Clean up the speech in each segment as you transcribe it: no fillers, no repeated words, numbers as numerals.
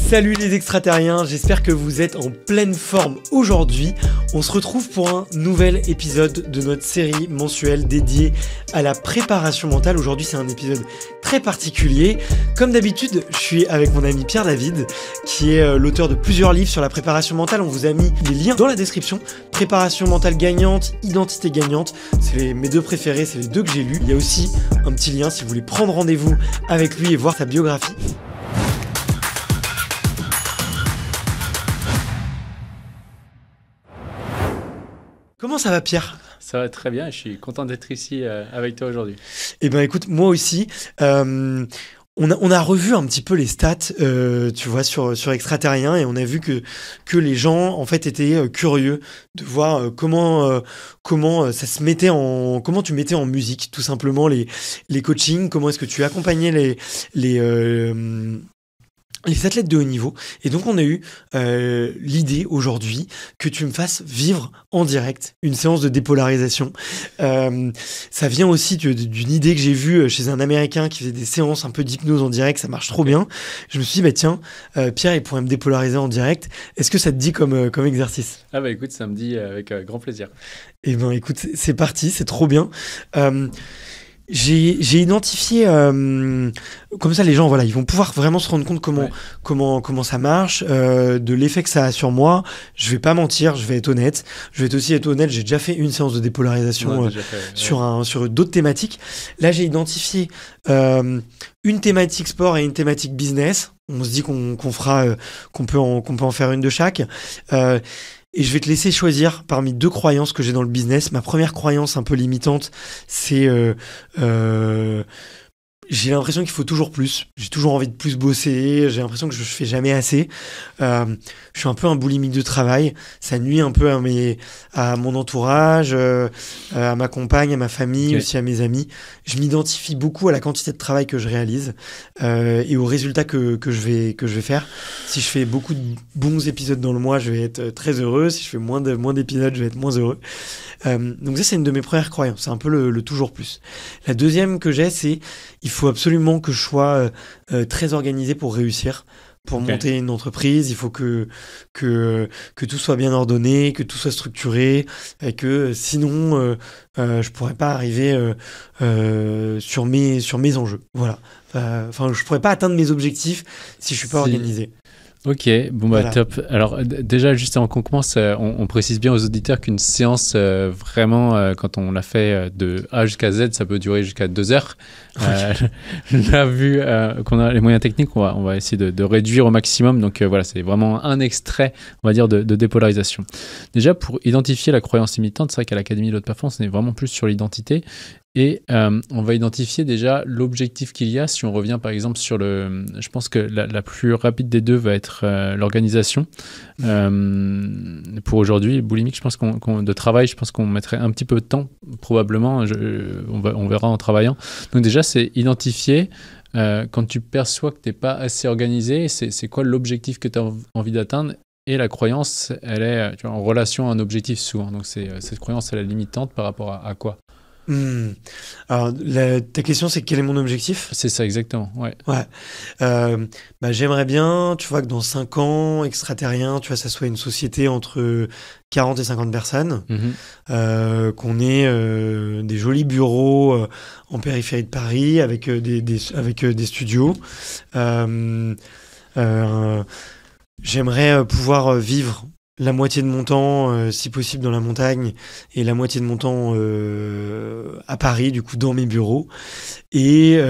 Salut les extraterriens, j'espère que vous êtes en pleine forme aujourd'hui. On se retrouve pour un nouvel épisode de notre série mensuelle dédiée à la préparation mentale. Aujourd'hui, c'est un épisode très particulier. Comme d'habitude, je suis avec mon ami Pierre David, qui est l'auteur de plusieurs livres sur la préparation mentale. On vous a mis les liens dans la description. Préparation mentale gagnante, identité gagnante, c'est mes deux préférés, c'est les deux que j'ai lus. Il y a aussi un petit lien si vous voulez prendre rendez-vous avec lui et voir sa biographie. Comment ça va, Pierre ? Ça va très bien, je suis content d'être ici avec toi aujourd'hui. Eh ben écoute, moi aussi, on a revu un petit peu les stats, tu vois, sur Extraterrien, et on a vu que les gens, en fait, étaient curieux de voir comment ça se mettait comment tu mettais en musique, tout simplement, les coachings, comment est-ce que tu accompagnais les athlètes de haut niveau. Et donc, on a eu l'idée aujourd'hui que tu me fasses vivre en direct une séance de dépolarisation. Ça vient aussi d'une idée que j'ai vue chez un Américain qui faisait des séances un peu d'hypnose en direct. Ça marche trop bien. Je me suis dit, bah tiens, Pierre, il pourrait me dépolariser en direct. Est-ce que ça te dit comme exercice ? Ah bah écoute, ça me dit avec grand plaisir. Eh ben écoute, c'est parti, c'est trop bien. J'ai identifié comme ça les gens, voilà, ils vont pouvoir vraiment se rendre compte comment ça marche, de l'effet que ça a sur moi. Je vais pas mentir, je vais être honnête. Je vais aussi être honnête, j'ai déjà fait une séance de dépolarisation sur d'autres thématiques. Là, j'ai identifié une thématique sport et une thématique business. On se dit qu'on peut en faire une de chaque. Et je vais te laisser choisir parmi deux croyances que j'ai dans le business. Ma première croyance un peu limitante, c'est j'ai l'impression qu'il faut toujours plus. J'ai toujours envie de plus bosser. J'ai l'impression que je fais jamais assez. Je suis un peu un boulimique de travail. Ça nuit un peu à mon entourage, à ma compagne, à ma famille, aussi à mes amis. Je m'identifie beaucoup à la quantité de travail que je réalise et aux résultats que je vais faire. Si je fais beaucoup de bons épisodes dans le mois, je vais être très heureux. Si je fais moins d'épisodes, je vais être moins heureux. Donc ça, c'est une de mes premières croyances. C'est un peu le toujours plus. La deuxième que j'ai, c'est il faut absolument que je sois très organisé pour réussir. Pour monter une entreprise, il faut que tout soit bien ordonné, que tout soit structuré, et que sinon, je pourrais pas arriver sur mes enjeux. Voilà. Je pourrais pas atteindre mes objectifs si je suis pas organisé. Ok, bon bah voilà. Top. Alors déjà, juste avant qu'on commence, on précise bien aux auditeurs qu'une séance, vraiment, quand on l'a fait de A jusqu'à Z, ça peut durer jusqu'à 2 heures. Là, vu qu'on a les moyens techniques, on va essayer de réduire au maximum. Donc voilà, c'est vraiment un extrait, on va dire, de dépolarisation. Déjà, pour identifier la croyance limitante, c'est vrai qu'à l'Académie de l'Haute Performance, on est vraiment plus sur l'identité. Et on va identifier déjà l'objectif qu'il y a. Si on revient par exemple sur je pense que la plus rapide des deux va être l'organisation. Pour aujourd'hui, boulimique, je pense de travail, je pense qu'on mettrait un petit peu de temps, probablement. On verra en travaillant. Donc déjà, c'est identifier quand tu perçois que tu n'es pas assez organisé, c'est quoi l'objectif que tu as envie d'atteindre. Et la croyance, elle est en relation à un objectif souvent. Donc cette croyance, elle est limitante par rapport à quoi ? Alors, ta question, c'est quel est mon objectif ? C'est ça, exactement, ouais. J'aimerais bien, tu vois, que dans 5 ans, Extraterrien, tu vois, ça soit une société entre 40 et 50 personnes, qu'on ait des jolis bureaux en périphérie de Paris, avec des studios. J'aimerais pouvoir vivre la moitié de mon temps, si possible, dans la montagne, et la moitié de mon temps à Paris, du coup, dans mes bureaux. Et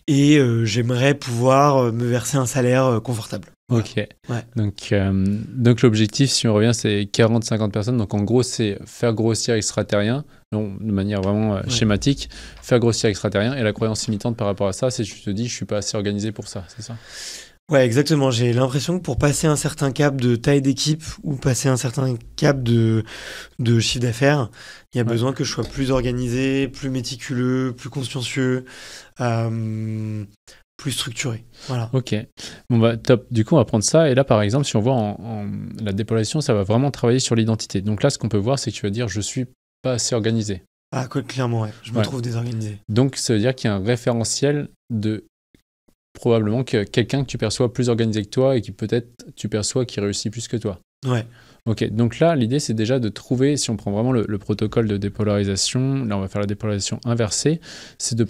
j'aimerais pouvoir me verser un salaire confortable. Ok. Ouais. Donc l'objectif, si on revient, c'est 40-50 personnes. Donc en gros, c'est faire grossir Extraterrien, de manière vraiment schématique, faire grossir Extraterrien. Et la croyance limitante par rapport à ça, c'est que tu te dis, je suis pas assez organisé pour ça, c'est ça ? Ouais, exactement. J'ai l'impression que pour passer un certain cap de taille d'équipe ou passer un certain cap de chiffre d'affaires, il y a besoin que je sois plus organisé, plus méticuleux, plus consciencieux, plus structuré. Voilà. Ok. Bon bah top. Du coup, on va prendre ça. Et là, par exemple, si on voit en la dépolarisation, ça va vraiment travailler sur l'identité. Donc là, ce qu'on peut voir, c'est que tu vas dire, je suis pas assez organisé. Ah, clairement, ouais. Je me trouve désorganisé. Donc, ça veut dire qu'il y a un référentiel de probablement quelqu'un que tu perçois plus organisé que toi et qui peut-être tu perçois qui réussit plus que toi. Ouais. Ok, donc là, l'idée, c'est déjà de trouver, si on prend vraiment le protocole de dépolarisation, là, on va faire la dépolarisation inversée, c'est de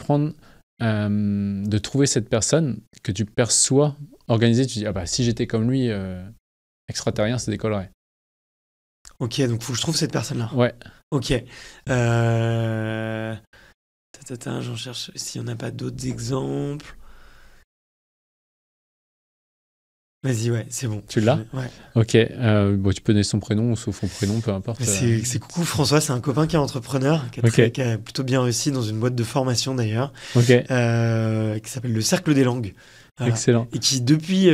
trouver cette personne que tu perçois organisée. Tu dis, ah bah, si j'étais comme lui, extraterrien, ça décollerait. Ok, donc faut que je trouve cette personne-là. Ouais. Ok. J'en cherche s'il n'y en a pas d'autres exemples. Vas-y, ouais, c'est bon. Tu l'as ? Ouais. Ok, bon, tu peux donner son prénom ou son prénom, peu importe. C'est coucou François, c'est un copain qui est entrepreneur, qui a plutôt bien réussi dans une boîte de formation d'ailleurs, qui s'appelle le Cercle des Langues. Voilà. Excellent. Et qui, depuis,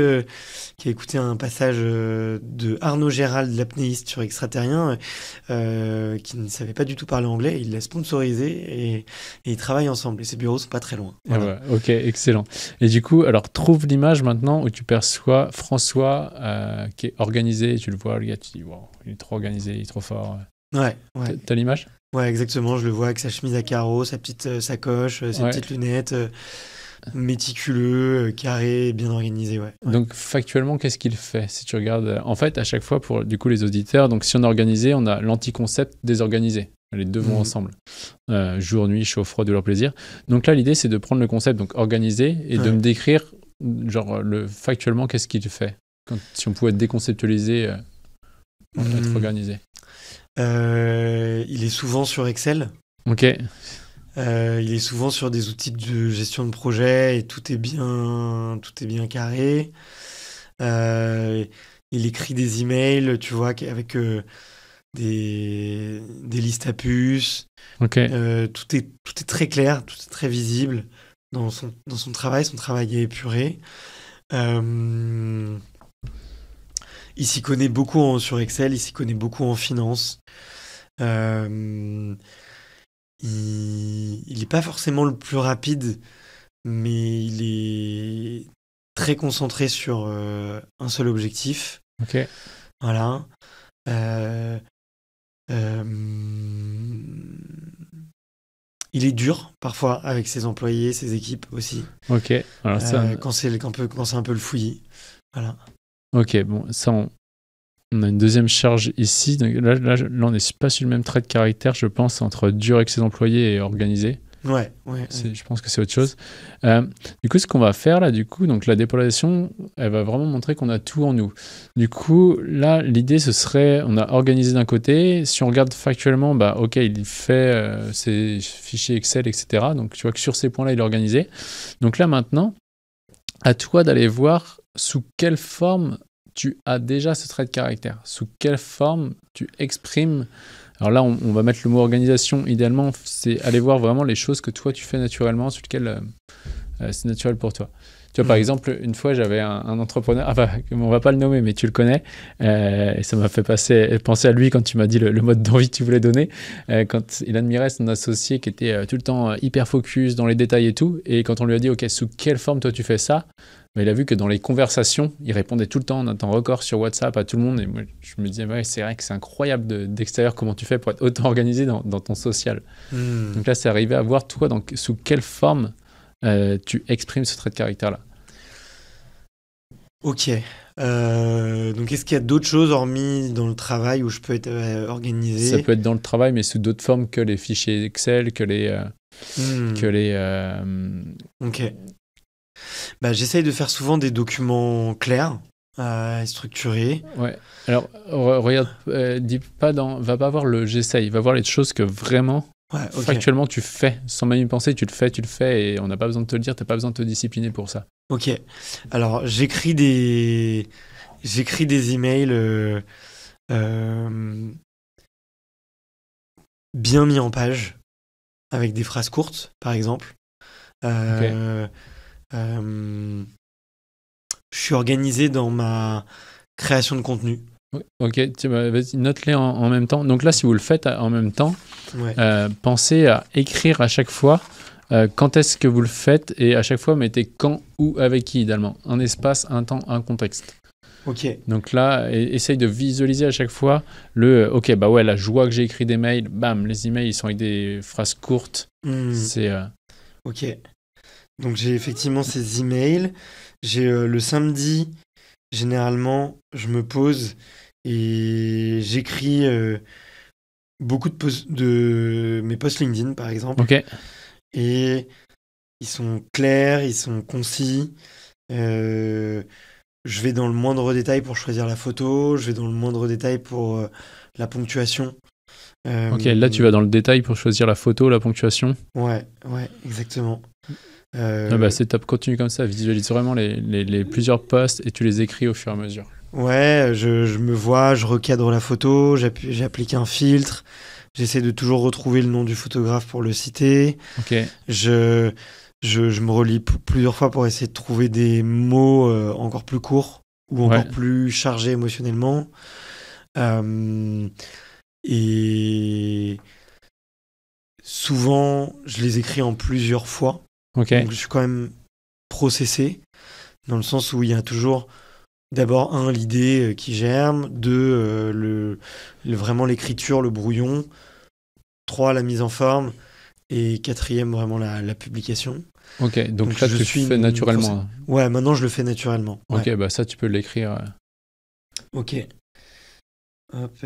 qui a écouté un passage de Arnaud Gérald, l'apnéiste sur Extraterrien, qui ne savait pas du tout parler anglais, il l'a sponsorisé et ils travaillent ensemble. Et ses bureaux sont pas très loin. Voilà. Ouais, ok, excellent. Et du coup, alors trouve l'image maintenant où tu perçois François qui est organisé. Tu le vois, le gars, tu dis, wow, il est trop organisé, il est trop fort. Ouais. T'as l'image ? Ouais, exactement. Je le vois avec sa chemise à carreaux, sa petite sacoche, ses petites lunettes. Méticuleux, carré, bien organisé, ouais. Donc factuellement, qu'est-ce qu'il fait? Si tu regardes, en fait, à chaque fois pour du coup les auditeurs, donc si on est organisé, on a l'anti-concept désorganisé. Les deux vont ensemble. Jour, nuit, chaud, froid, douleur, plaisir. Donc là, l'idée, c'est de prendre le concept donc organisé et de me décrire genre factuellement qu'est-ce qu'il fait. Si on pouvait déconceptualiser, être organisé. Il est souvent sur Excel. Ok. Il est souvent sur des outils de gestion de projet et tout est bien carré. Il écrit des emails, tu vois, avec des listes à puces. Okay. Tout est très clair, tout est très visible dans son travail. Son travail est épuré. Il s'y connaît beaucoup sur Excel, il s'y connaît beaucoup en finance. Il n'est pas forcément le plus rapide, mais il est très concentré sur un seul objectif. Ok. Voilà. Il est dur parfois avec ses employés, ses équipes aussi. Ok. Alors ça, quand c'est un peu le fouillis. Voilà. Ok, bon, ça, on a une deuxième charge ici. Donc là, on n'est pas sur le même trait de caractère, je pense, entre dur avec ses employés et organisé. Ouais. Je pense que c'est autre chose. Du coup, ce qu'on va faire là, donc la dépolarisation, elle va vraiment montrer qu'on a tout en nous. Du coup, là, l'idée, ce serait, on a organisé d'un côté. Si on regarde factuellement, bah, ok, il fait ses fichiers Excel, etc. Donc, tu vois que sur ces points-là, il est organisé. Donc là, maintenant, à toi d'aller voir sous quelle forme tu as déjà ce trait de caractère, sous quelle forme tu exprimes. Alors là, on va mettre le mot organisation. Idéalement, c'est aller voir vraiment les choses que toi, tu fais naturellement, sur lesquelles c'est naturel pour toi. Tu vois, par exemple, une fois, j'avais un entrepreneur, on va pas le nommer, mais tu le connais, et ça m'a fait penser à lui quand tu m'as dit le mode d'envie que tu voulais donner, quand il admirait son associé qui était tout le temps hyper focus dans les détails et tout, et quand on lui a dit, ok, sous quelle forme toi tu fais ça, il a vu que dans les conversations, il répondait tout le temps en un temps record sur WhatsApp à tout le monde. Et moi, je me disais, ouais, c'est vrai que c'est incroyable d'extérieur comment tu fais pour être autant organisé dans ton social. Donc là, c'est arrivé à voir, toi, sous quelle forme tu exprimes ce trait de caractère-là. Ok. Donc, est-ce qu'il y a d'autres choses hormis dans le travail où je peux être organisé ? Ça peut être dans le travail, mais sous d'autres formes que les fichiers Excel, que les... Ok. Bah, j'essaye de faire souvent des documents clairs, structurés. Ouais. Alors, regarde, va pas voir le j'essaye, va voir les choses que vraiment, factuellement, tu fais. Sans même y penser, tu le fais et on n'a pas besoin de te le dire, tu n'as pas besoin de te discipliner pour ça. Ok. Alors, j'écris des emails bien mis en page, avec des phrases courtes, par exemple. Je suis organisé dans ma création de contenu. Ok, vas-y, note-les en même temps. Donc là, si vous le faites en même temps, pensez à écrire à chaque fois quand est-ce que vous le faites et à chaque fois, mettez quand, où, avec qui, idéalement. Un espace, un temps, un contexte. Ok. Donc là, essaye de visualiser à chaque fois la joie que j'ai écrit des mails, bam, les emails, ils sont avec des phrases courtes. C'est... Ok. Donc j'ai effectivement ces emails. J'ai le samedi, généralement, je me pose et j'écris beaucoup de mes posts LinkedIn, par exemple. Ok. Et ils sont clairs, ils sont concis. Je vais dans le moindre détail pour choisir la photo. Je vais dans le moindre détail pour la ponctuation. Ok, là tu vas dans le détail pour choisir la photo, la ponctuation. Ouais, exactement. C'est top, continue comme ça, visualise vraiment les plusieurs posts et tu les écris au fur et à mesure. Ouais, je me vois, je recadre la photo, j'applique un filtre, j'essaie de toujours retrouver le nom du photographe pour le citer. Ok. Je me relis plusieurs fois pour essayer de trouver des mots encore plus courts ou encore plus chargés émotionnellement. Et souvent, je les écris en plusieurs fois. Ok. Donc, je suis quand même processé, dans le sens où il y a toujours d'abord, l'idée qui germe, 2, vraiment l'écriture, le brouillon, 3, la mise en forme, et 4e, vraiment la publication. Ok, donc là, tu le fais naturellement. Ouais, maintenant, je le fais naturellement. Ok, ouais. Ça, tu peux l'écrire. Ok. Hop.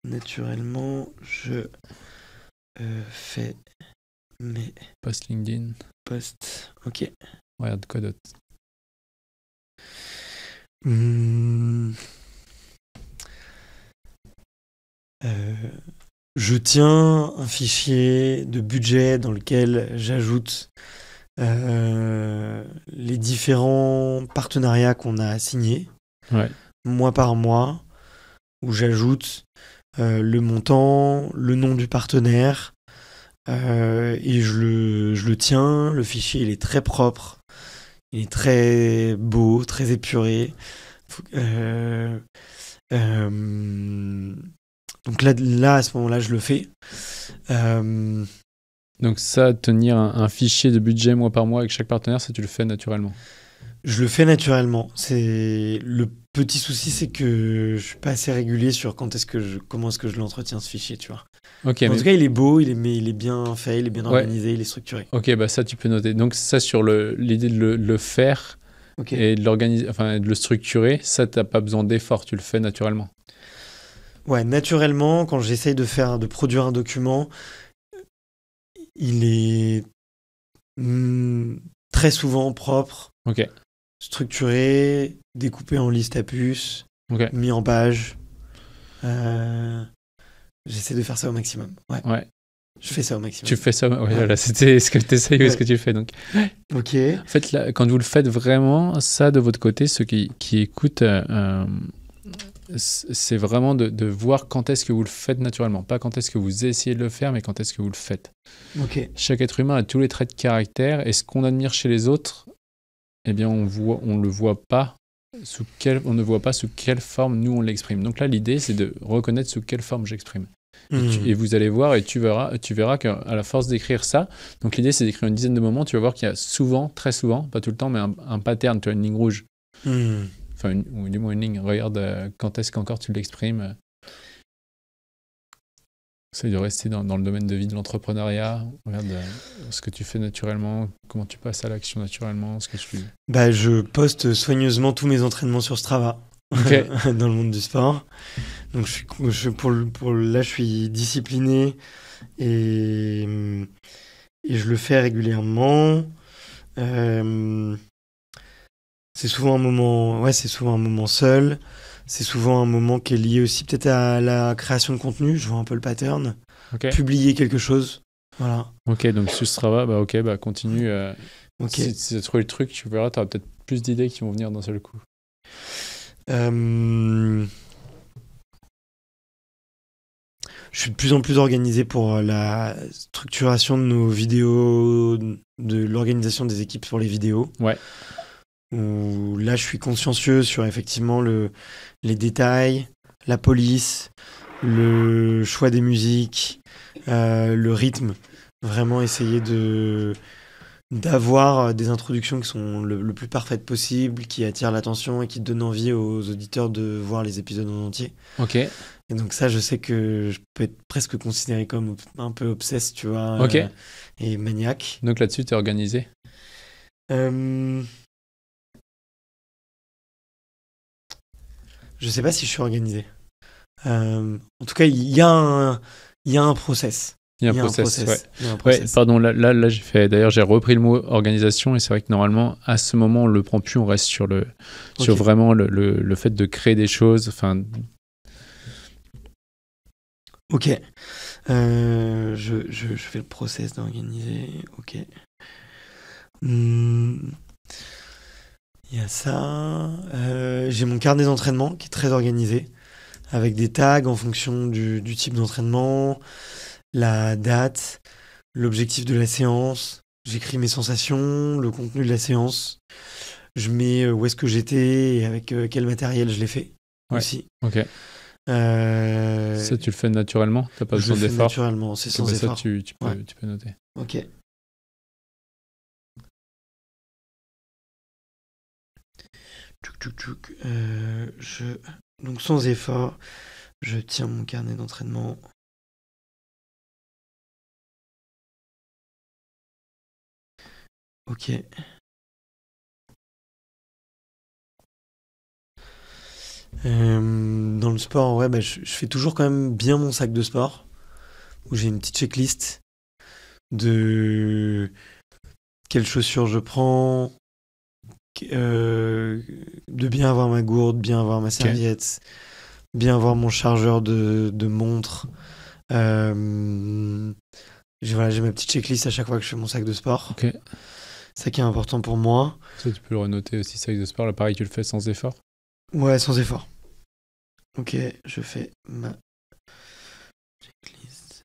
Naturellement, je fais mes posts LinkedIn. Posts. Ok. Regarde quoi d'autre. Je tiens un fichier de budget dans lequel j'ajoute les différents partenariats qu'on a signés, mois par mois, où j'ajoute le montant, le nom du partenaire, et je le tiens. Le fichier, il est très propre, il est très beau, très épuré. Donc là, à ce moment-là, je le fais. Donc ça, tenir un fichier de budget mois par mois avec chaque partenaire, ça tu le fais naturellement? Je le fais naturellement. Le petit souci, c'est que je suis pas assez régulier sur comment est-ce que je l'entretiens, ce fichier, tu vois. Okay, en tout cas, il est beau, il est bien fait, il est bien organisé, il est structuré. Ok, ça tu peux noter. Donc ça, sur l'idée de le faire et de l'organiser, enfin de le structurer, ça t'as pas besoin d'effort, tu le fais naturellement. Ouais, naturellement, quand j'essaye de produire un document, il est très souvent propre, structuré, découpé en listes à puces, mis en page. J'essaie de faire ça au maximum. Ouais. Je fais ça au maximum. Tu fais ça, voilà, c'était ce que tu essayes ou ce que tu fais. Donc. Ok. En fait, là, quand vous le faites vraiment, ça de votre côté, ceux qui écoutent, c'est vraiment de voir quand est-ce que vous le faites naturellement. Pas quand est-ce que vous essayez de le faire, mais quand est-ce que vous le faites. Ok. Chaque être humain a tous les traits de caractère et ce qu'on admire chez les autres, eh bien, on ne voit pas sous quelle forme nous on l'exprime. Donc là, l'idée, c'est de reconnaître sous quelle forme j'exprime. Et vous allez voir et tu verras qu'à la force d'écrire ça, donc l'idée, c'est d'écrire une dizaine de moments, tu vas voir qu'il y a souvent, très souvent, pas tout le temps, mais un pattern, tu as une ligne rouge. Enfin, ou du moins une ligne. Regarde quand est-ce qu'encore tu l'exprimes. Essaye de rester dans le domaine de vie de l'entrepreneuriat. Regarde ce que tu fais naturellement, comment tu passes à l'action naturellement, ce que tu... Je poste soigneusement tous mes entraînements sur Strava dans le monde du sport. Donc là, je suis discipliné et je le fais régulièrement. C'est souvent un moment seul. C'est souvent un moment qui est lié aussi peut-être à la création de contenu. Je vois un peu le pattern. Publier quelque chose. Voilà. Ok, donc sur Strava, continue. Si tu as trouvé le truc, tu verras, tu auras peut-être plus d'idées qui vont venir d'un seul coup. Je suis de plus en plus organisé pour la structuration de nos vidéos, de l'organisation des équipes pour les vidéos. Ouais. Où là, je suis consciencieux sur effectivement les détails, la police, le choix des musiques, le rythme. Vraiment essayer d'avoir des introductions qui sont le plus parfaites possible, qui attirent l'attention et qui donnent envie aux auditeurs de voir les épisodes en entier. Ok. Et donc ça, je sais que je peux être presque considéré comme un peu obsesse, tu vois, Ok. et maniaque. Donc là-dessus, tu es organisé. Euh, je sais pas si je suis organisé. En tout cas, il y a un process. Il y a un Il y a un process, ouais. process. Il y a un Ouais, process. pardon, là d'ailleurs, j'ai repris le mot organisation et c'est vrai que normalement, à ce moment, on le prend plus, on reste sur sur Ok. vraiment le fait de créer des choses. Enfin, Ok. Je fais le process d'organiser. Ok. Hmm, il y a ça. J'ai mon carnet d'entraînement qui est très organisé, avec des tags en fonction du type d'entraînement, la date, l'objectif de la séance. J'écris mes sensations, le contenu de la séance. Je mets où est-ce que j'étais et avec quel matériel je l'ai fait ouais. aussi. Ok. Ça, tu le fais naturellement. T'as pas Je besoin le fais d'effort. naturellement, c'est sans Ça, effort. tu Ouais. peux noter. Ok. Tchouk, tchouk, tchouk. Donc sans effort, je tiens mon carnet d'entraînement. Ok. Dans le sport, ouais, bah, je fais toujours quand même bien mon sac de sport, où j'ai une petite checklist de quelles chaussures je prends, de bien avoir ma gourde, bien avoir ma serviette, bien avoir mon chargeur de montre. J'ai ma petite checklist à chaque fois que je fais mon sac de sport. Ok. Ça qui est important pour moi. Ça, tu peux le renoter aussi, sac de sport. Là, pareil, tu le fais sans effort. Ouais, sans effort. Ok, je fais ma checklist.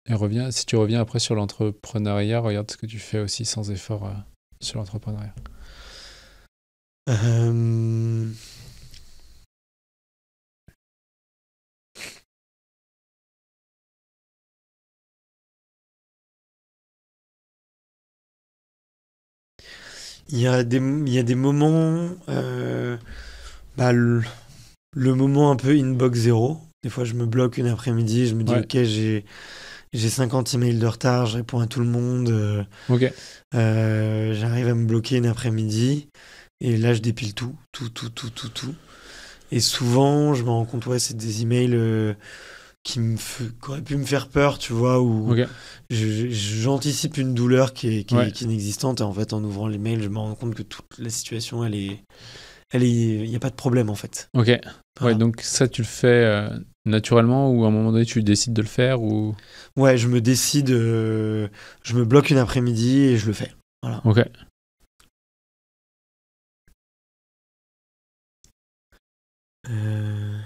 Et si tu reviens après sur l'entrepreneuriat, regarde ce que tu fais aussi sans effort sur l'entrepreneuriat. Euh, Il y a des moments, bah, le moment un peu inbox zéro. Des fois, je me bloque une après-midi, je me dis, Ouais. ok, j'ai 50 emails de retard, je réponds à tout le monde. Ok. J'arrive à me bloquer une après-midi, et là, je dépile tout. Et souvent, je me rends compte, ouais, c'est des emails qui auraient pu me faire peur, tu vois, où Ok. j'anticipe une douleur qui Ouais. est inexistante, et en fait, en ouvrant l'email, je me rends compte que toute la situation, il n'y a pas de problème, en fait. Ok. Voilà. Ouais, donc ça, tu le fais naturellement ou à un moment donné, tu décides de le faire ou... Ouais, je me décide, je me bloque une après-midi et je le fais. Voilà. Ok. Euh,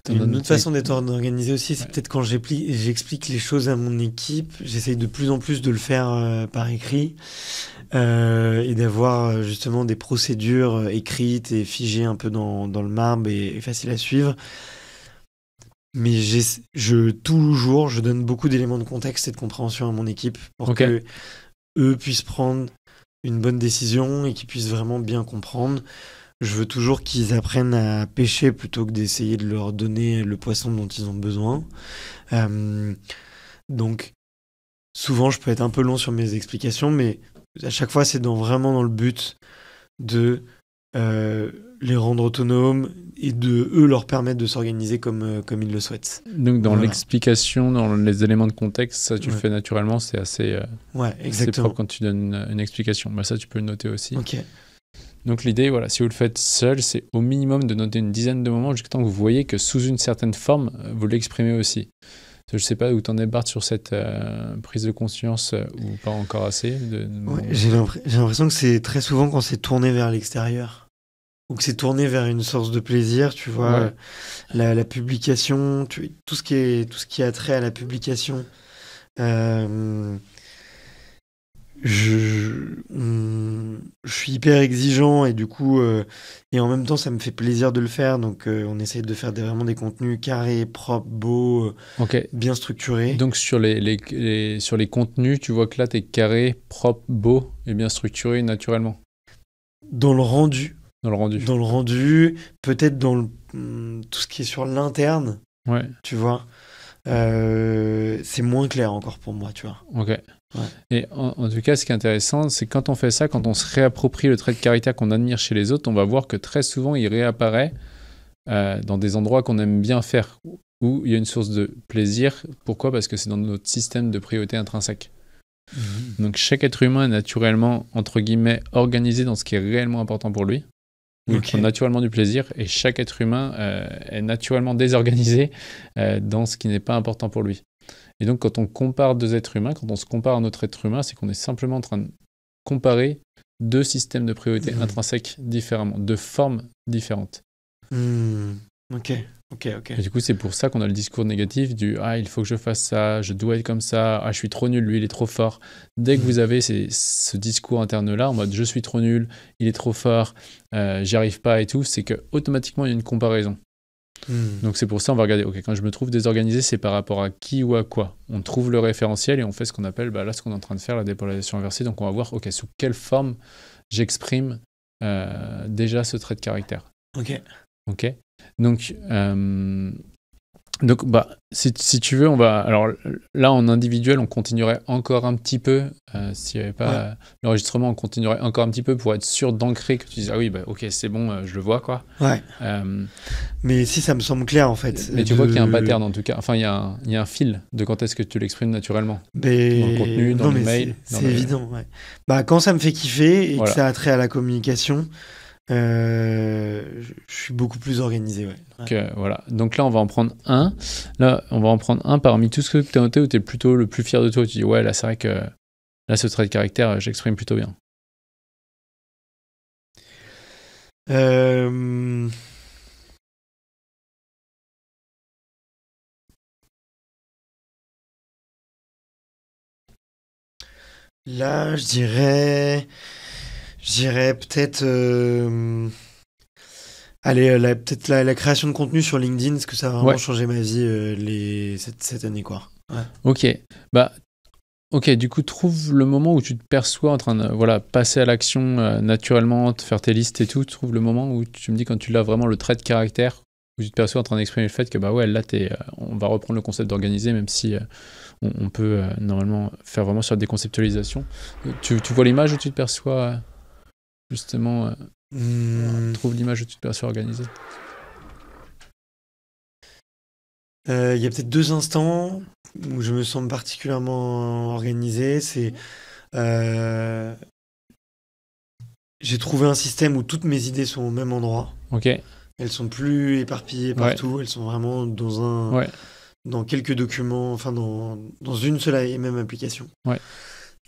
Une autre façon d'être organisé aussi, c'est peut-être quand j'explique les choses à mon équipe, j'essaye de plus en plus de le faire par écrit et d'avoir justement des procédures écrites et figées un peu dans le marbre et faciles à suivre. Mais toujours, je donne beaucoup d'éléments de contexte et de compréhension à mon équipe pour que eux puissent prendre une bonne décision et qu'ils puissent vraiment bien comprendre. Je veux toujours qu'ils apprennent à pêcher plutôt que d'essayer de leur donner le poisson dont ils ont besoin. Donc, souvent, je peux être un peu long sur mes explications, mais à chaque fois, c'est vraiment dans le but de les rendre autonomes et de eux leur permettre de s'organiser comme ils le souhaitent. Donc, dans l'explication, dans les éléments de contexte, ça, tu le fais naturellement, c'est assez, exactement. propre quand tu donnes une explication. Bah, ça, tu peux le noter aussi. Ok. Donc l'idée, voilà, si vous le faites seul, c'est au minimum de noter une dizaine de moments jusqu'à temps que vous voyez que sous une certaine forme, vous l'exprimez aussi. Je ne sais pas où t'en es, Bart, sur cette prise de conscience ou pas encore assez. J'ai l'impression que c'est très souvent quand c'est tourné vers l'extérieur ou que c'est tourné vers une source de plaisir, tu vois, la publication, tout ce qui a trait à la publication. je suis hyper exigeant et du coup, et en même temps, ça me fait plaisir de le faire. Donc, on essaye de faire vraiment des contenus carrés, propres, beaux, bien structurés. Donc, sur sur les contenus, tu vois que là, tu es carré, propre, beau et bien structuré naturellement. Dans le rendu. Dans le rendu. Dans le rendu, peut-être dans tout ce qui est sur l'interne. Ouais. Tu vois. C'est moins clair encore pour moi, tu vois. Ok. Ouais. Et en tout cas, ce qui est intéressant, c'est quand on fait ça, quand on se réapproprie le trait de caractère qu'on admire chez les autres, on va voir que très souvent, il réapparaît dans des endroits qu'on aime bien faire, où il y a une source de plaisir. Pourquoi ? Parce que c'est dans notre système de priorité intrinsèque. Donc chaque être humain est naturellement, entre guillemets, organisé dans ce qui est réellement important pour lui. Il prend naturellement du plaisir, et chaque être humain est naturellement désorganisé dans ce qui n'est pas important pour lui. Et donc, quand on compare deux êtres humains, quand on se compare à un autre être humain, c'est qu'on est simplement en train de comparer deux systèmes de priorité intrinsèques différemment, de formes différentes. Ok. Et du coup, c'est pour ça qu'on a le discours négatif du « Ah, il faut que je fasse ça, je dois être comme ça, ah, je suis trop nul, lui, il est trop fort ». Dès que vous avez ce discours interne-là, en mode « Je suis trop nul, il est trop fort, j'y arrive pas » et tout, c'est qu'automatiquement, il y a une comparaison. Donc c'est pour ça on va regarder, ok, quand je me trouve désorganisé, c'est par rapport à qui ou à quoi. On trouve le référentiel et on fait ce qu'on appelle, là ce qu'on est en train de faire, la dépolarisation inversée. Donc on va voir, ok, sous quelle forme j'exprime déjà ce trait de caractère. Ok. Donc, si tu veux, on va. Alors là, en individuel, on continuerait encore un petit peu. S'il n'y avait pas l'enregistrement, on continuerait encore un petit peu pour être sûr d'ancrer que tu dises, ah oui, ok, c'est bon, je le vois, quoi. Ouais. Mais si, ça me semble clair, en fait. Mais tu vois qu'il y a un pattern, en tout cas. Enfin, il y a un fil de quand est-ce que tu l'exprimes naturellement. Dans le contenu, dans l'email. C'est évident, ouais. Quand ça me fait kiffer et que ça a trait à la communication. Je suis beaucoup plus organisé, voilà. Donc là, on va en prendre un. Là, on va en prendre un parmi tout ce que tu as noté où tu es plutôt le plus fier de toi. Tu dis, ouais, là, c'est vrai que là, ce trait de caractère, j'exprime plutôt bien. Là, je dirais peut-être peut-être la création de contenu sur LinkedIn, parce que ça a vraiment changé ma vie cette année, quoi. Ok. Ok, du coup, trouve le moment où tu te perçois en train de passer à l'action naturellement, te faire tes listes et tout. Trouve le moment où tu me dis quand tu l'as vraiment le trait de caractère, où tu te perçois en train d'exprimer le fait que là, on va reprendre le concept d'organiser, même si on peut normalement faire vraiment sur la déconceptualisation. Tu vois l'image où tu te perçois justement trouve l'image où tu te perçois organisé. Il y a peut-être 2 instants où je me sens particulièrement organisé. C'est j'ai trouvé un système où toutes mes idées sont au même endroit. Ok. Elles sont plus éparpillées partout. Elles sont vraiment dans quelques documents, enfin dans une seule et même application.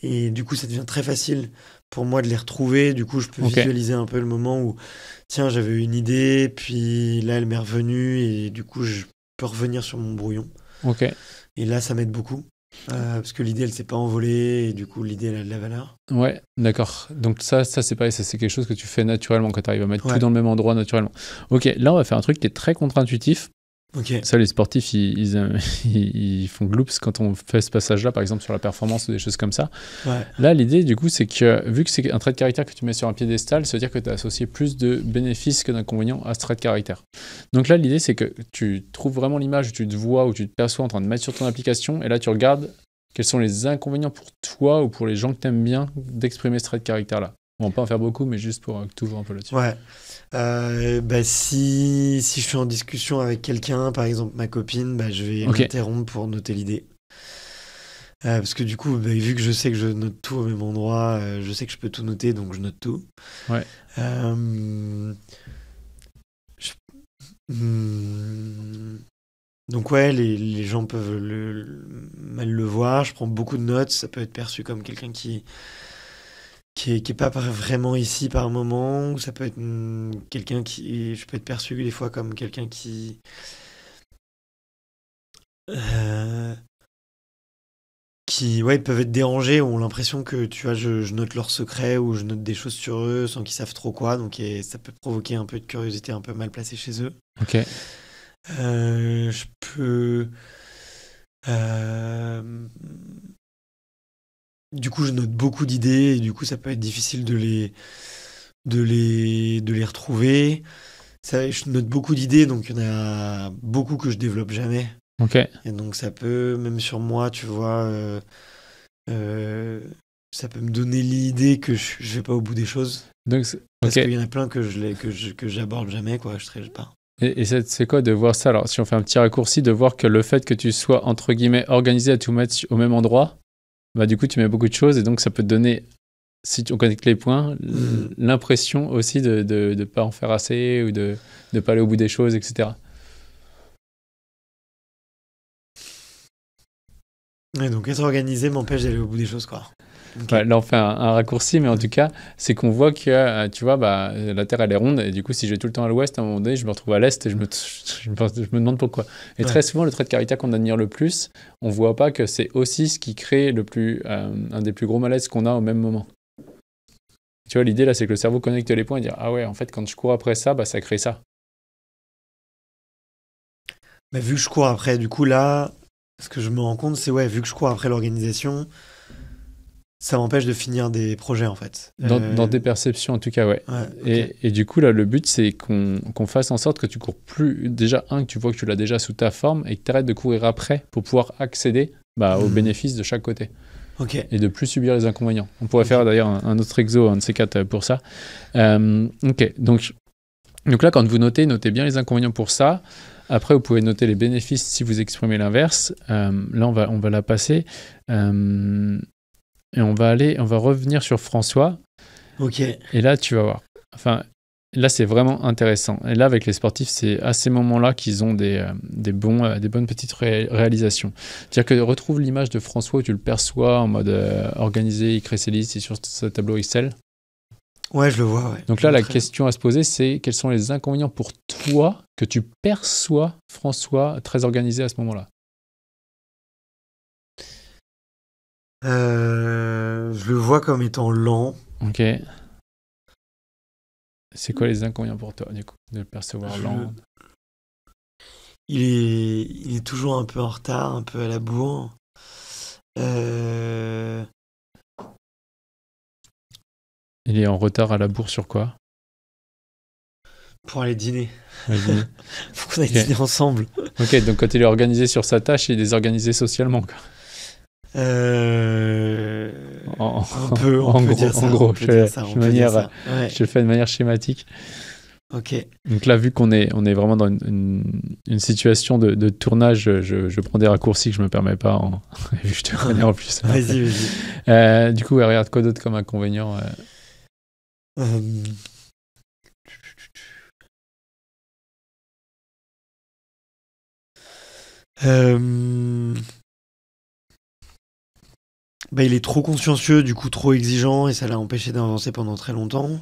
Et du coup, ça devient très facile pour moi de les retrouver. Du coup, je peux visualiser un peu le moment où, tiens, j'avais eu une idée, puis là, elle m'est revenue, et du coup, je peux revenir sur mon brouillon. Et là, ça m'aide beaucoup. Parce que l'idée, elle s'est pas envolée, et du coup, l'idée, elle a de la valeur. Ouais, d'accord. Donc ça c'est pareil, ça c'est quelque chose que tu fais naturellement, quand tu arrives à mettre tout dans le même endroit naturellement. Ok, là, on va faire un truc qui est très contre-intuitif. Ça, les sportifs, ils font gloops quand on fait ce passage-là, par exemple sur la performance ou des choses comme ça. Là, l'idée, du coup, c'est que vu que c'est un trait de caractère que tu mets sur un piédestal, ça veut dire que tu as associé plus de bénéfices que d'inconvénients à ce trait de caractère. Donc là, l'idée, c'est que tu trouves vraiment l'image où tu te vois, où tu te perçois en train de mettre sur ton application, et là, tu regardes quels sont les inconvénients pour toi ou pour les gens que tu aimes bien d'exprimer ce trait de caractère-là. On va pas en faire beaucoup, mais juste pour que tu ouvres un peu là-dessus. Si je suis en discussion avec quelqu'un, par exemple ma copine, je vais l'interrompre pour noter l'idée. Parce que du coup, vu que je sais que je note tout au même endroit, je sais que je peux tout noter, donc je note tout. Donc les gens peuvent mal le voir. Je prends beaucoup de notes. Ça peut être perçu comme quelqu'un qui est pas vraiment ici par moment, ou ça peut être quelqu'un je peux être perçu des fois comme quelqu'un qui qui peuvent être dérangés, ont l'impression que tu vois, je note leurs secrets ou je note des choses sur eux sans qu'ils savent trop quoi. Donc ça peut provoquer un peu de curiosité un peu mal placée chez eux. Ok. Je peux. Du coup, je note beaucoup d'idées et du coup, ça peut être difficile de les retrouver. Ça, je note beaucoup d'idées, donc il y en a beaucoup que je développe jamais. Ok. Et donc, ça peut, même sur moi, tu vois, ça peut me donner l'idée que je vais pas au bout des choses. Donc, Parce qu'il y en a plein que j'aborde jamais, quoi, je traite pas. Et c'est quoi de voir ça? Alors, si on fait un petit raccourci, de voir que le fait que tu sois, entre guillemets, organisé à tout mettre au même endroit, bah, du coup, tu mets beaucoup de choses et donc ça peut te donner, si on connecte les points, l'impression aussi de ne pas en faire assez ou de ne pas aller au bout des choses, etc. Ouais, donc être organisé m'empêche d'aller au bout des choses, quoi. Okay. Ouais, là, on fait un raccourci, mais en tout cas, c'est qu'on voit que, tu vois, bah, la Terre, elle est ronde, et du coup, si je vais tout le temps à l'ouest, à un moment donné, je me retrouve à l'est, et je me demande pourquoi. Et très souvent, le trait de caractère qu'on admire le plus, on voit pas que c'est aussi ce qui crée un des plus gros malaises qu'on a au même moment. Tu vois, l'idée, là, c'est que le cerveau connecte les points et dit « Ah ouais, en fait, quand je cours après ça, bah, ça crée ça. » Bah, vu que je cours après, du coup, là, ce que je me rends compte, c'est, vu que je cours après l'organisation, ça m'empêche de finir des projets, en fait. Dans tes perceptions, en tout cas, ouais. Okay. Et du coup, là, le but, c'est qu'on fasse en sorte que tu cours plus... Déjà, que tu vois que tu l'as déjà sous ta forme et que tu arrêtes de courir après pour pouvoir accéder aux bénéfices de chaque côté. Okay. Et de plus subir les inconvénients. On pourrait faire d'ailleurs un autre exo, un de ces quatre pour ça. Ok, donc là, quand vous notez bien les inconvénients pour ça. Après, vous pouvez noter les bénéfices si vous exprimez l'inverse. Là, on va la passer. Et on va revenir sur François. Ok. Et là, tu vas voir. Enfin, là, c'est vraiment intéressant. Et là, avec les sportifs, c'est à ces moments-là qu'ils ont des bonnes petites réalisations. C'est-à-dire que retrouve l'image de François où tu le perçois en mode organisé, il crée ses listes, c'est sur ce tableau Excel. Ouais, je le vois. Ouais. Donc là, la question à se poser, c'est quels sont les inconvénients pour toi que tu perçois François très organisé à ce moment-là? Je le vois comme étant lent. Ok. C'est quoi les inconvénients pour toi, du coup, de le percevoir lent? Il est toujours un peu en retard, un peu à la bourre. Il est en retard à la bourre sur quoi? Pour aller dîner. Faut qu'on aille dîner ensemble. Ok, donc quand il est organisé sur sa tâche, il est désorganisé socialement, quoi. Un peu, on peut dire ça. En gros, je le fais de manière schématique. Ok. Donc là, vu qu'on est vraiment dans une situation de tournage, je prends des raccourcis que je me permets pas, vu que je te connais en plus. Vas-y. Du coup, regarde quoi d'autre comme inconvénient il est trop consciencieux, du coup trop exigeant, et ça l'a empêché d'avancer pendant très longtemps.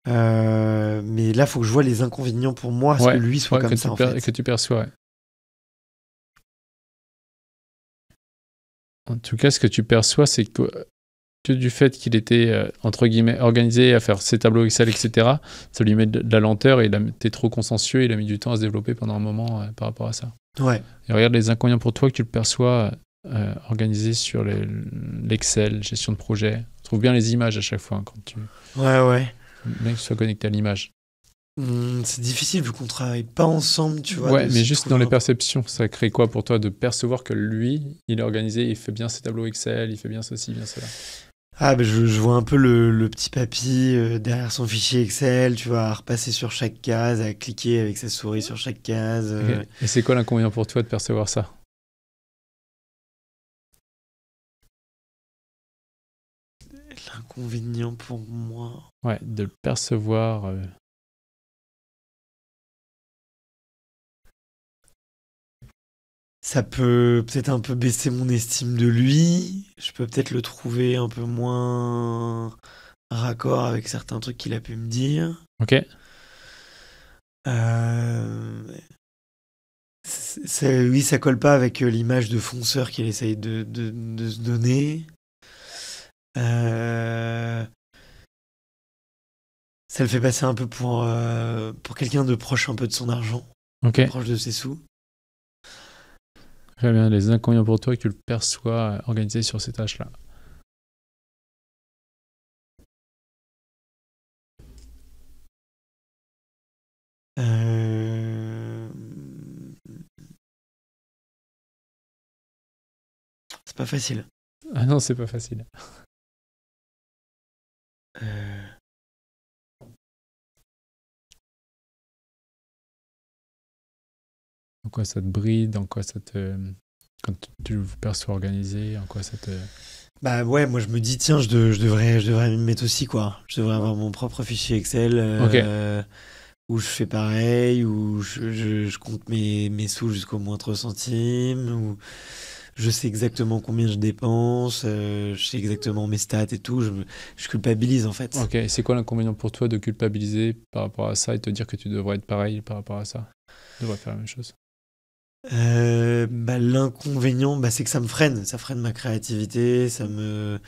Mais là, il faut que je vois les inconvénients pour moi, que lui soit comme ça, en fait. Que tu perçois, En tout cas, ce que tu perçois, c'est que du fait qu'il était, entre guillemets, organisé à faire ses tableaux Excel, etc., ça lui met de la lenteur et il était trop consciencieux, il a mis du temps à se développer pendant un moment par rapport à ça. Ouais. Et regarde les inconvénients pour toi que tu le perçois organisé sur l'Excel, gestion de projet. Trouve bien les images à chaque fois quand tu... Ouais. Bien que tu sois connecté à l'image. C'est difficile vu qu'on travaille pas ensemble, tu vois. Ouais, mais juste dans les perceptions, ça crée quoi pour toi de percevoir que lui, il est organisé, il fait bien ses tableaux Excel, il fait bien ceci, bien cela? Je vois un peu le petit papy derrière son fichier Excel, tu vois, à repasser sur chaque case, à cliquer avec sa souris sur chaque case. Okay. Et c'est quoi l'inconvénient pour toi de percevoir ça? L'inconvénient pour moi... Ouais, de le percevoir... Ça peut peut-être un peu baisser mon estime de lui. Je peux peut-être le trouver un peu moins raccord avec certains trucs qu'il a pu me dire. Ok. Oui, ça colle pas avec l'image de fonceur qu'il essaye de se donner. Euh, Ça le fait passer un peu pour quelqu'un de proche un peu de son argent, Ok, proche de ses sous. très bien. Les inconvénients pour toi que tu le perçois organisé sur ces tâches-là. Euh, C'est pas facile. Ah non, c'est pas facile. Euh, En quoi ça te bride, en quoi ça te... Quand tu le perçois organisé, en quoi ça te... Bah ouais, moi je me dis, tiens, je devrais m'y mettre aussi, quoi. Je devrais avoir mon propre fichier Excel Ok, où je fais pareil, où je compte mes sous jusqu'au moindre centime, où je sais exactement combien je dépense, je sais exactement mes stats et tout. Je culpabilise en fait. ok. C'est quoi l'inconvénient pour toi de culpabiliser par rapport à ça et te dire que tu devrais être pareil par rapport à ça? Tu devrais faire la même chose. Bah, l'inconvénient, bah, c'est que ça freine ma créativité, ça me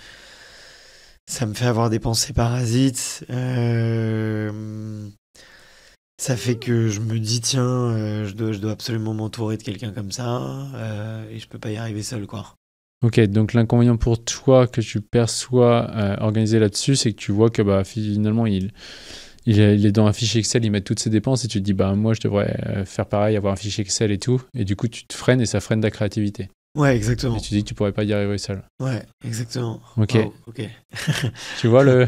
fait avoir des pensées parasites. Ça fait que je me dis, tiens, je dois absolument m'entourer de quelqu'un comme ça, et je peux pas y arriver seul, quoi. Ok, donc l'inconvénient pour toi que tu perçois organisé là-dessus, c'est que tu vois que bah, finalement il est dans un fichier Excel, il met toutes ses dépenses et tu te dis bah moi je devrais faire pareil, avoir un fichier Excel et tout, et du coup tu te freines et ça freine ta créativité. Ouais, Et exactement. tu dis que tu pourrais pas y arriver seul. Ouais, exactement. Ok, Waouh, ok. tu vois le...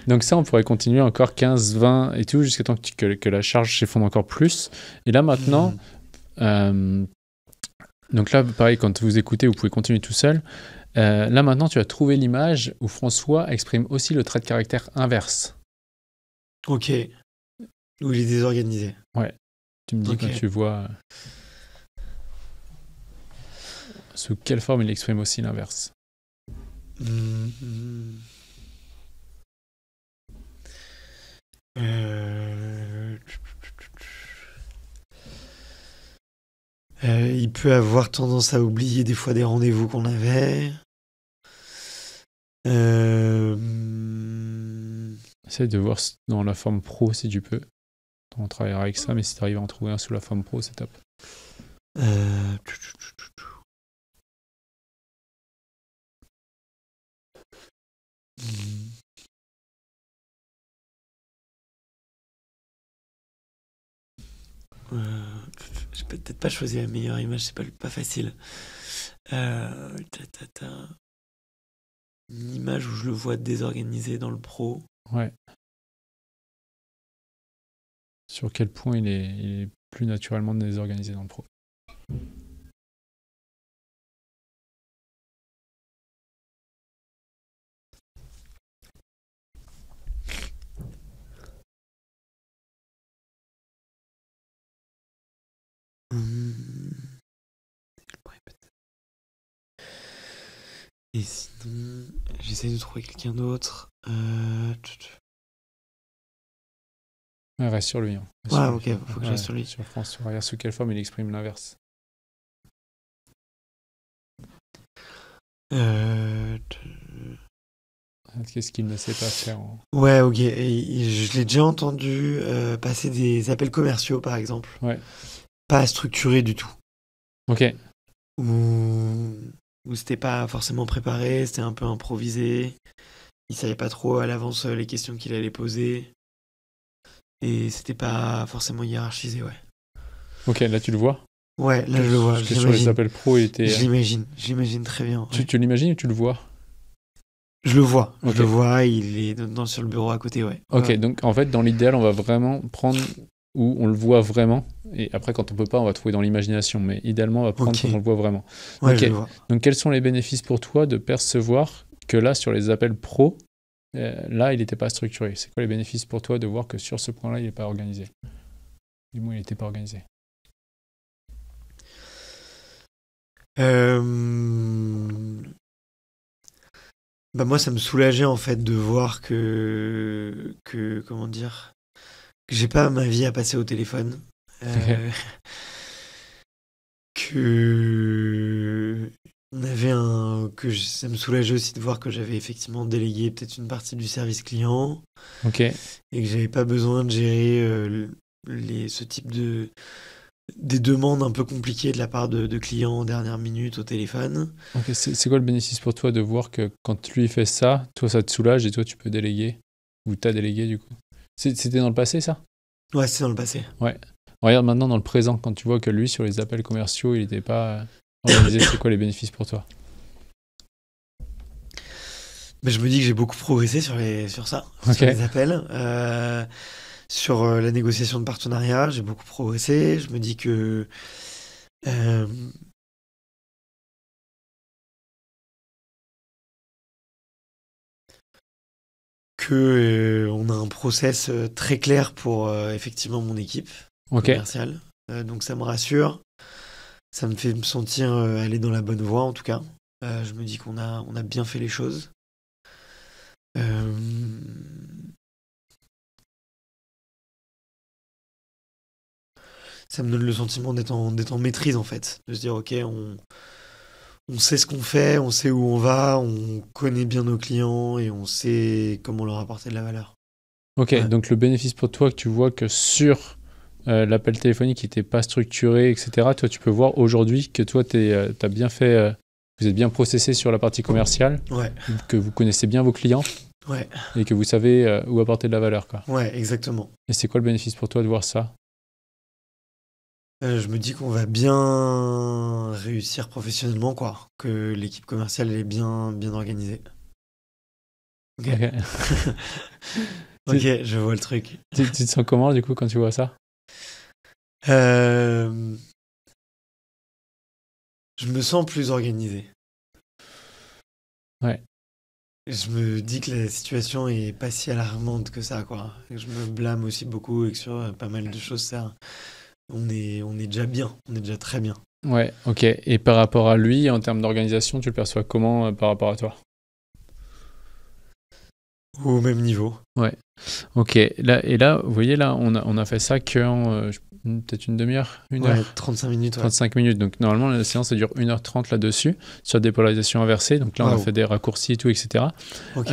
Donc ça on pourrait continuer encore 15, 20 et tout jusqu'à temps que la charge s'effondre encore plus. Et là maintenant, euh, donc là pareil quand vous écoutez vous pouvez continuer tout seul. Là maintenant tu as trouvé l'image où François exprime aussi le trait de caractère inverse. Ok. Où il est désorganisé. Ouais, tu me dis quand Ok. tu vois sous quelle forme il exprime aussi l'inverse. Hmm. Euh, il peut avoir tendance à oublier des fois des rendez-vous qu'on avait. Euh, Essaye de voir dans la forme pro si tu peux. On travaillera avec ça, mais si tu arrives à en trouver un sous la forme pro, c'est top. euh, J'ai peut-être pas choisi la meilleure image, c'est pas facile. Euh, ta, ta, ta. Une image où je le vois désorganisé dans le pro. Ouais. Sur quel point il est plus naturellement désorganisé dans le pro. Hum. Et sinon, j'essaie de trouver quelqu'un d'autre. Ouais, reste sur lui. Hein. Reste Ouais, sur ok, lui. faut que je Ouais, reste sur lui. sur François. Regarde sous quelle forme il exprime l'inverse. Euh, Qu'est-ce qu'il ne sait pas faire Ouais, ok. Et je l'ai déjà entendu passer des appels commerciaux, par exemple. Ouais. Pas structurés du tout. Ok. Où c'était pas forcément préparé, c'était un peu improvisé. Il savait pas trop à l'avance les questions qu'il allait poser. Et c'était pas forcément hiérarchisé, ouais. Ok, là tu le vois. Ouais, là je le vois, Que sur les appels pro, il était... J'imagine très bien. Ouais. Tu l'imagines ou tu le vois? Je le vois, Ok. je le vois, il est sur le bureau à côté, ouais. Ok, Ouais. donc en fait, dans l'idéal, on va vraiment prendre où on le voit vraiment. Et après, quand on peut pas, on va trouver dans l'imagination. Mais idéalement, on va prendre Ok. quand on le voit vraiment. Ouais, Ok, je le vois. donc quels sont les bénéfices pour toi de percevoir que là, sur les appels pro, là, il n'était pas structuré? C'est quoi les bénéfices pour toi de voir que sur ce point-là, il n'est pas organisé? Du moins, il n'était pas organisé. Euh... Bah moi, ça me soulageait en fait de voir comment dire, que j'ai pas ma vie à passer au téléphone. Euh, que ça me soulageait aussi de voir que j'avais effectivement délégué peut-être une partie du service client Ok. et que j'avais pas besoin de gérer ce type des demandes un peu compliquées de la part de clients en dernière minute au téléphone. Ok, c'est quoi le bénéfice pour toi de voir que quand lui fait ça, toi ça te soulage et toi tu peux déléguer? Ou t'as délégué du coup? C'était dans le passé ça? Ouais, c'est dans le passé. Ouais. Regarde maintenant dans le présent, quand tu vois que lui sur les appels commerciaux, il n'était pas organisé, c'est quoi les bénéfices pour toi? Mais je me dis que j'ai beaucoup progressé sur ça, Ok. sur les appels. Sur la négociation de partenariat, j'ai beaucoup progressé. Je me dis euh, que on a un process très clair pour effectivement mon équipe Ok. commerciale. Donc ça me rassure. Ça me fait me sentir aller dans la bonne voie en tout cas. Je me dis qu'on a bien fait les choses. Euh, Ça me donne le sentiment d'être en maîtrise en fait. De se dire ok, on sait ce qu'on fait, on sait où on va, on connaît bien nos clients et on sait comment leur apporter de la valeur. Ok, Ouais. donc le bénéfice pour toi que tu vois que sur l'appel téléphonique qui n'était pas structuré, etc., toi tu peux voir aujourd'hui que toi t'as bien fait, vous êtes bien processé sur la partie commerciale, Ouais, que vous connaissez bien vos clients ouais, et que vous savez où apporter de la valeur, quoi. ouais, exactement. Et c'est quoi le bénéfice pour toi de voir ça? Je me dis qu'on va bien réussir professionnellement, quoi. Que l'équipe commerciale elle est bien organisée. Ok. Ok. Ok, je vois le truc. Tu te sens comment du coup quand tu vois ça? Euh, Je me sens plus organisé. Ouais. Je me dis que la situation est pas si alarmante que ça, quoi. Et je me blâme aussi beaucoup et que sur pas mal de choses, ça, on est déjà bien, on est déjà très bien. Ouais, ok. Et par rapport à lui, en termes d'organisation, tu le perçois comment par rapport à toi? Au même niveau. Ouais. Ok. Là, vous voyez, là, on a fait ça qu'en peut-être une demi-heure, une Ouais, heure, 35 minutes, ouais. 35 minutes. Donc, normalement, la séance, elle dure 1h30 là-dessus, sur des polarisations inversées. Donc là, on a Waouh. fait des raccourcis et tout, etc. Ok.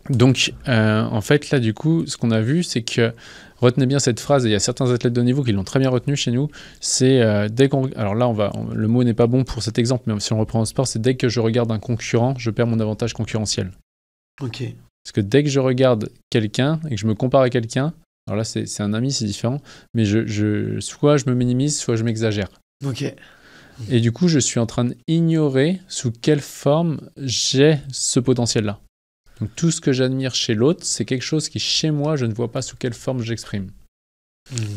Donc, en fait, là, du coup, ce qu'on a vu, c'est que, retenez bien cette phrase, et il y a certains athlètes de haut niveau qui l'ont très bien retenu chez nous, c'est dès qu'on... Alors là, le mot n'est pas bon pour cet exemple, mais si on reprend au sport, c'est dès que je regarde un concurrent, je perds mon avantage concurrentiel. Ok. Parce que dès que je regarde quelqu'un et que je me compare à quelqu'un, alors là, c'est un ami, c'est différent, mais soit je me minimise, soit je m'exagère. Ok. Et du coup, je suis en train d'ignorer sous quelle forme j'ai ce potentiel-là. Donc tout ce que j'admire chez l'autre, c'est quelque chose qui, chez moi, je ne vois pas sous quelle forme j'exprime.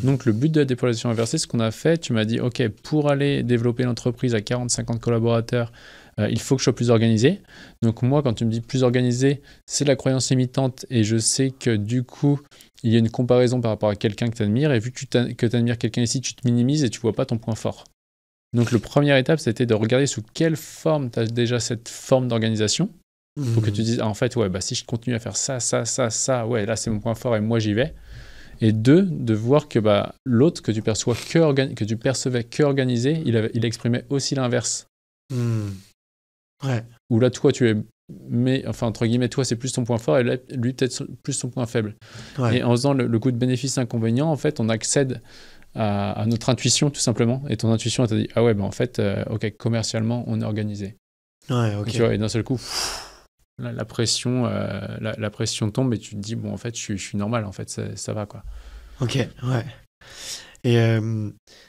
Donc le but de la dépolarisation inversée, ce qu'on a fait, tu m'as dit, ok, pour aller développer l'entreprise à 40-50 collaborateurs, il faut que je sois plus organisé. Donc moi, quand tu me dis plus organisé, c'est la croyance limitante et je sais que du coup, il y a une comparaison par rapport à quelqu'un que tu admires et vu que tu admires quelqu'un ici, tu te minimises et tu vois pas ton point fort. Donc la première étape, c'était de regarder sous quelle forme tu as déjà cette forme d'organisation. Pour que tu dises, en fait, ouais, bah, si je continue à faire ça, ouais, là c'est mon point fort et moi j'y vais. Et deux, de voir que bah, l'autre que tu percevais que organisé, il exprimait aussi l'inverse. Ouais. Où là, toi, enfin, entre guillemets, toi, c'est plus ton point fort et là, lui, peut-être plus ton point faible. Ouais. Et en faisant le coût de bénéfice-inconvénient, en fait, on accède à notre intuition, tout simplement. Et ton intuition, elle t'a dit, ah ouais, bah, en fait, ok, commercialement, on est organisé. Ouais, ok. Et, tu vois, et d'un seul coup, la pression tombe et tu te dis, bon, en fait, je suis normal, en fait, ça va, quoi. Ok, ouais. Et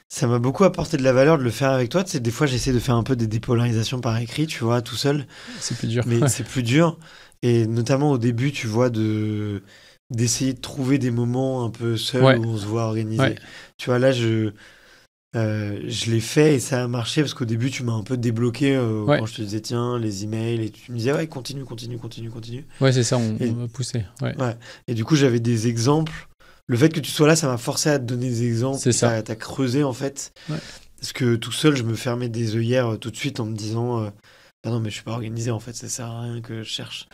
ça m'a beaucoup apporté de la valeur de le faire avec toi. Tu sais, des fois, j'essaie de faire un peu des dépolarisations par écrit, tu vois, tout seul. C'est plus dur. Mais c'est plus dur. Et notamment au début, tu vois, d'essayer de trouver des moments un peu seuls où on se voit organisé. Ouais. Tu vois, là, je l'ai fait et ça a marché parce qu'au début, tu m'as un peu débloqué quand je te disais, tiens, les emails. Et tu me disais, ouais, continue. Ouais, c'est ça, on va pousser. Ouais. Et du coup, j'avais des exemples. Le fait que tu sois là, ça m'a forcé à te donner des exemples. C'est ça. T'as creusé, en fait. Ouais. Parce que tout seul, je me fermais des œillères tout de suite en me disant Ah non, mais je suis pas organisé en fait, ça sert à rien que je cherche.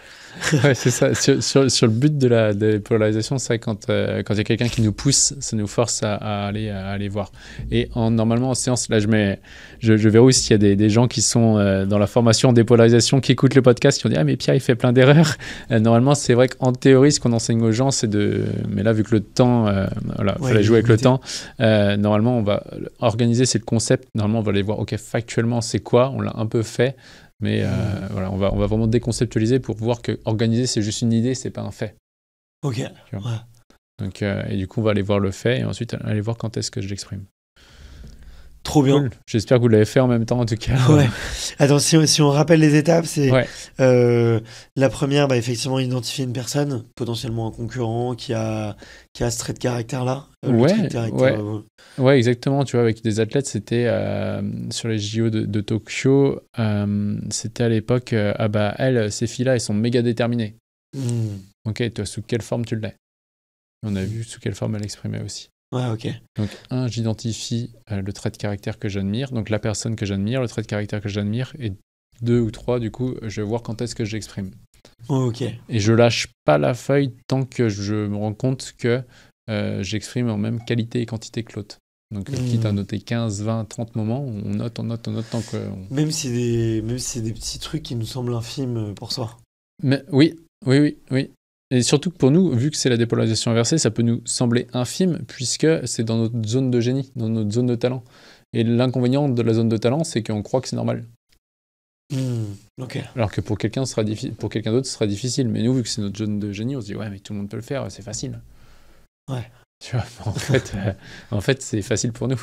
Ouais, c'est ça. Sur le but de la dépolarisation, c'est vrai que quand il y a quelqu'un qui nous pousse, ça nous force à aller voir. Et normalement en séance, là je verrouille s'il y a des gens qui sont dans la formation en dépolarisation, qui écoutent le podcast, qui ont dit ah mais Pierre il fait plein d'erreurs. Normalement c'est vrai qu'en théorie ce qu'on enseigne aux gens c'est mais là vu que le temps, fallait jouer avec le temps. Normalement on va organiser, c'est le concept. Normalement on va aller voir ok factuellement c'est quoi, on l'a un peu fait. Mais voilà, on va vraiment déconceptualiser pour voir que organiser, c'est juste une idée, c'est pas un fait. Ok. Ouais. Donc, et du coup, on va aller voir le fait et ensuite aller voir quand est-ce que je l'exprime. Trop bien. Cool. J'espère que vous l'avez fait en même temps, en tout cas. Ouais. Attends, si on rappelle les étapes, c'est la première, effectivement, identifier une personne, potentiellement un concurrent qui a ce trait de caractère-là. Ouais, exactement. Tu vois, avec des athlètes, c'était sur les JO de Tokyo, c'était à l'époque, ces filles-là, elles sont méga déterminées. Ok, toi, sous quelle forme tu l'es? On a vu sous quelle forme elle exprimait aussi. Ouais, ok. Donc, j'identifie le trait de caractère que j'admire, donc la personne que j'admire, le trait de caractère que j'admire, et 2 ou 3, du coup, je vais voir quand est-ce que je l'exprime. Ok. Et je lâche pas la feuille tant que je me rends compte que j'exprime en même qualité et quantité que l'autre. Donc, quitte à noter 15, 20, 30 moments, on note tant que... Même si c'est des petits trucs qui nous semblent infimes pour soi. Mais oui. Et surtout que pour nous, vu que c'est la dépolarisation inversée, ça peut nous sembler infime puisque c'est dans notre zone de génie, dans notre zone de talent. Et l'inconvénient de la zone de talent, c'est qu'on croit que c'est normal. Ok. Alors que pour quelqu'un d'autre, ce sera difficile. Mais nous, vu que c'est notre zone de génie, on se dit ouais, mais tout le monde peut le faire, c'est facile. Ouais. Tu vois, en fait, c'est facile pour nous.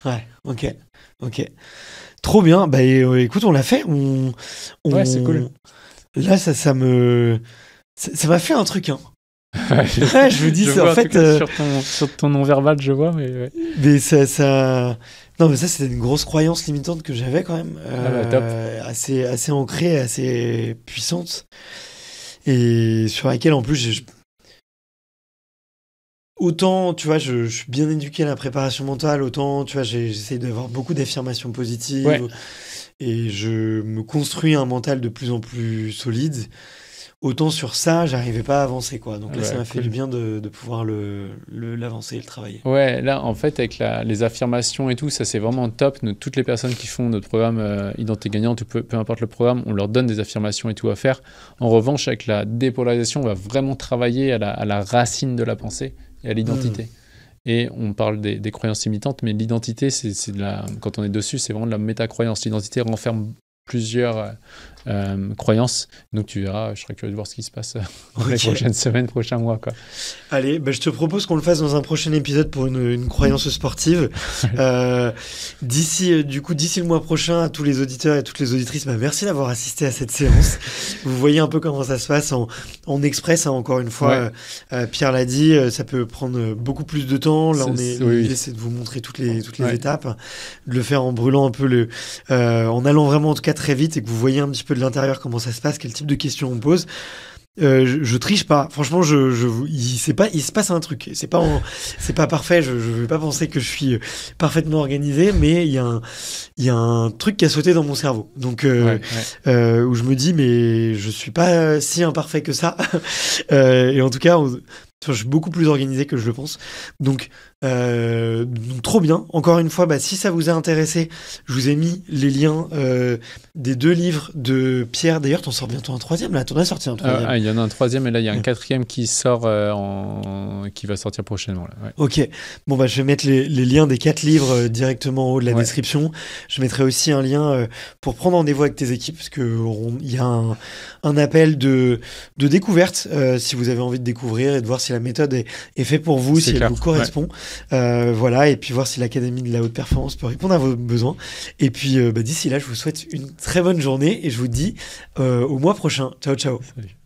Ouais. Ok. Trop bien. Écoute, on l'a fait. Ouais, c'est cool. Là, ça m'a fait un truc, hein. Ouais, je me dis, en fait... Sur ton non-verbal, je vois, mais... Ouais. Mais ça... Non, mais ça, c'était une grosse croyance limitante que j'avais, quand même. Top. Assez ancrée, assez puissante. Et sur laquelle, en plus, autant, tu vois, je suis bien éduqué à la préparation mentale, autant, tu vois, j'essaie d'avoir beaucoup d'affirmations positives. Ouais. Et je me construis un mental de plus en plus solide. Autant sur ça, j'arrivais pas à avancer, quoi. Donc là, ça m'a fait du bien de pouvoir l'avancer et le travailler. Ouais, là, en fait, avec les affirmations et tout, ça, c'est vraiment top. Toutes les personnes qui font notre programme Identité Gagnante, peu importe le programme, on leur donne des affirmations et tout à faire. En revanche, avec la dépolarisation, on va vraiment travailler à la racine de la pensée et à l'identité. Et on parle des croyances limitantes, mais l'identité, quand on est dessus, c'est vraiment de la métacroyance. L'identité renferme plusieurs croyances. Donc tu verras, je serais curieux de voir ce qui se passe les prochaines semaines, prochains mois, quoi. Allez, je te propose qu'on le fasse dans un prochain épisode pour une croyance sportive. D'ici le mois prochain, à tous les auditeurs et toutes les auditrices, merci d'avoir assisté à cette séance. Vous voyez un peu comment ça se passe en express, hein, encore une fois. Pierre l'a dit, ça peut prendre beaucoup plus de temps. Là, l'idée, c'est de vous montrer toutes les étapes, de le faire en brûlant un peu en allant vraiment en tout cas très vite et que vous voyez un petit peu de l'intérieur comment ça se passe, quel type de questions on pose. Je triche pas, franchement, il se passe un truc. C'est pas parfait. Je vais pas penser que je suis parfaitement organisé, mais il y a un truc qui a sauté dans mon cerveau. Donc où je me dis mais je suis pas si imparfait que ça. Et en tout cas, je suis beaucoup plus organisé que je le pense. Donc trop bien. Encore une fois, si ça vous a intéressé, je vous ai mis les liens des 2 livres de Pierre. D'ailleurs, t'en sors bientôt un 3e. Là, t'en as sorti un 3e. Il y en a un 3e et là, il y a un 4e qui sort, qui va sortir prochainement. Là. Ouais. Ok. Bon, je vais mettre les liens des 4 livres directement en haut de la description. Je mettrai aussi un lien pour prendre rendez-vous avec tes équipes parce qu'il y a un appel de découverte si vous avez envie de découvrir et de voir si la méthode est faite pour vous, si elle vous correspond. Voilà, et puis voir si l'Académie de la haute performance peut répondre à vos besoins. Et puis d'ici là, je vous souhaite une très bonne journée et je vous dis au mois prochain. Ciao, ciao. Salut.